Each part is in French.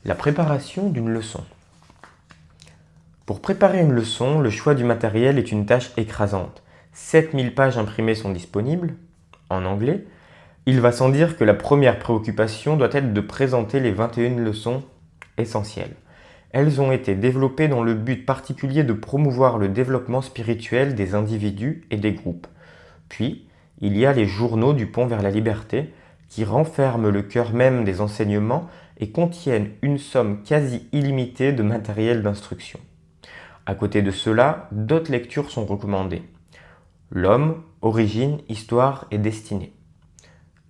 La préparation d'une leçon. Pour préparer une leçon, le choix du matériel est une tâche écrasante. 7000 pages imprimées sont disponibles, en anglais. Il va sans dire que la première préoccupation doit être de présenter les 21 leçons essentielles. Elles ont été développées dans le but particulier de promouvoir le développement spirituel des individus et des groupes. Puis, il y a les journaux du Pont vers la liberté, qui renferment le cœur même des enseignements et contiennent une somme quasi illimitée de matériel d'instruction. À côté de cela, d'autres lectures sont recommandées. L'homme, origine, histoire et destinée.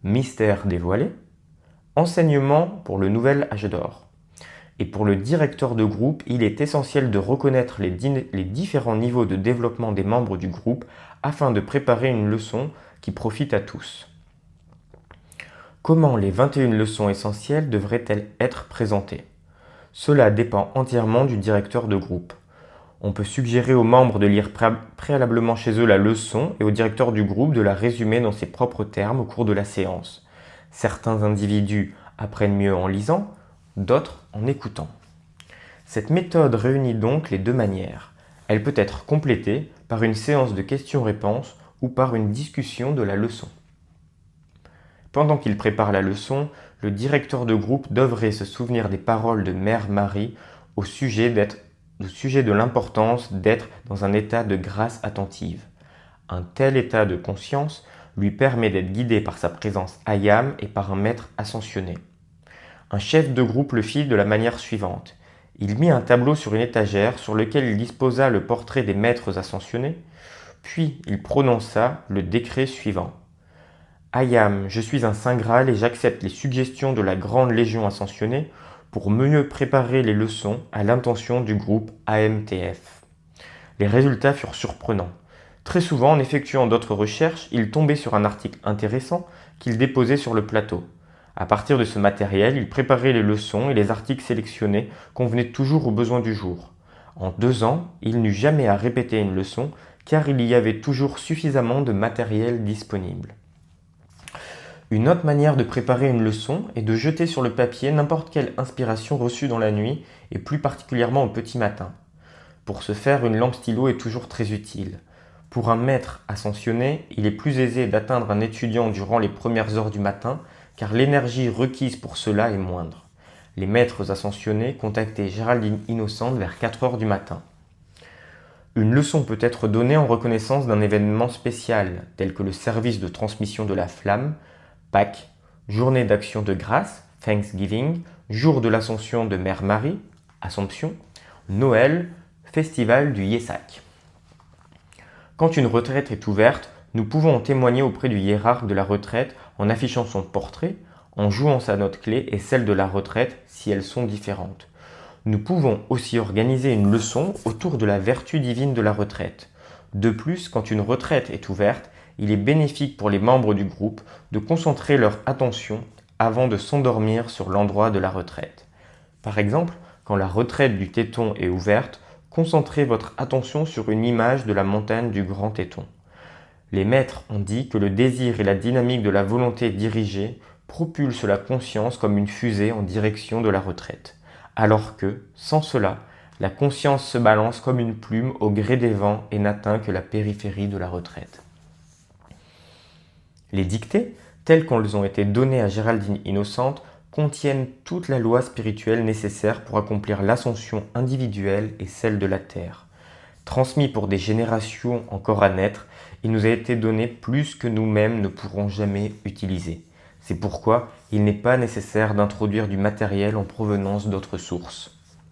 Mystère dévoilé. Enseignement pour le nouvel âge d'or. Et pour le directeur de groupe, il est essentiel de reconnaître les différents niveaux de développement des membres du groupe afin de préparer une leçon qui profite à tous. Comment les 21 leçons essentielles devraient-elles être présentées? Cela dépend entièrement du directeur de groupe. On peut suggérer aux membres de lire préalablement chez eux la leçon et au directeur du groupe de la résumer dans ses propres termes au cours de la séance. Certains individus apprennent mieux en lisant, d'autres en écoutant. Cette méthode réunit donc les deux manières. Elle peut être complétée par une séance de questions-réponses ou par une discussion de la leçon. Pendant qu'il prépare la leçon, le directeur de groupe devrait se souvenir des paroles de Mère Marie au sujet de l'importance d'être dans un état de grâce attentive. Un tel état de conscience lui permet d'être guidé par sa présence ayam et par un maître ascensionné. Un chef de groupe le fit de la manière suivante. Il mit un tableau sur une étagère sur lequel il disposa le portrait des maîtres ascensionnés, puis il prononça le décret suivant. Ayam, je suis un Saint Graal et j'accepte les suggestions de la Grande Légion ascensionnée pour mieux préparer les leçons à l'intention du groupe AMTF. Les résultats furent surprenants. Très souvent, en effectuant d'autres recherches, il tombait sur un article intéressant qu'il déposait sur le plateau. À partir de ce matériel, il préparait les leçons et les articles sélectionnés convenaient toujours aux besoins du jour. En 2 ans, il n'eut jamais à répéter une leçon car il y avait toujours suffisamment de matériel disponible. Une autre manière de préparer une leçon est de jeter sur le papier n'importe quelle inspiration reçue dans la nuit et plus particulièrement au petit matin. Pour ce faire, une lampe stylo est toujours très utile. Pour un maître ascensionné, il est plus aisé d'atteindre un étudiant durant les premières heures du matin car l'énergie requise pour cela est moindre. Les maîtres ascensionnés contactaient Géraldine Innocente vers 4 heures du matin. Une leçon peut être donnée en reconnaissance d'un événement spécial tel que le service de transmission de la flamme, Pâques, journée d'action de grâce, Thanksgiving, jour de l'Ascension de Mère Marie, Assomption, Noël, festival du Yésac. Quand une retraite est ouverte, nous pouvons en témoigner auprès du hiérarque de la retraite en affichant son portrait, en jouant sa note clé et celle de la retraite si elles sont différentes. Nous pouvons aussi organiser une leçon autour de la vertu divine de la retraite. De plus, quand une retraite est ouverte, il est bénéfique pour les membres du groupe de concentrer leur attention avant de s'endormir sur l'endroit de la retraite. Par exemple, quand la retraite du Téton est ouverte, concentrez votre attention sur une image de la montagne du Grand Téton. Les maîtres ont dit que le désir et la dynamique de la volonté dirigée propulsent la conscience comme une fusée en direction de la retraite, alors que, sans cela, la conscience se balance comme une plume au gré des vents et n'atteint que la périphérie de la retraite. Les dictées, telles qu'elles ont été données à Géraldine Innocente, contiennent toute la loi spirituelle nécessaire pour accomplir l'ascension individuelle et celle de la Terre. Transmis pour des générations encore à naître, il nous a été donné plus que nous-mêmes ne pourrons jamais utiliser. C'est pourquoi il n'est pas nécessaire d'introduire du matériel en provenance d'autres sources.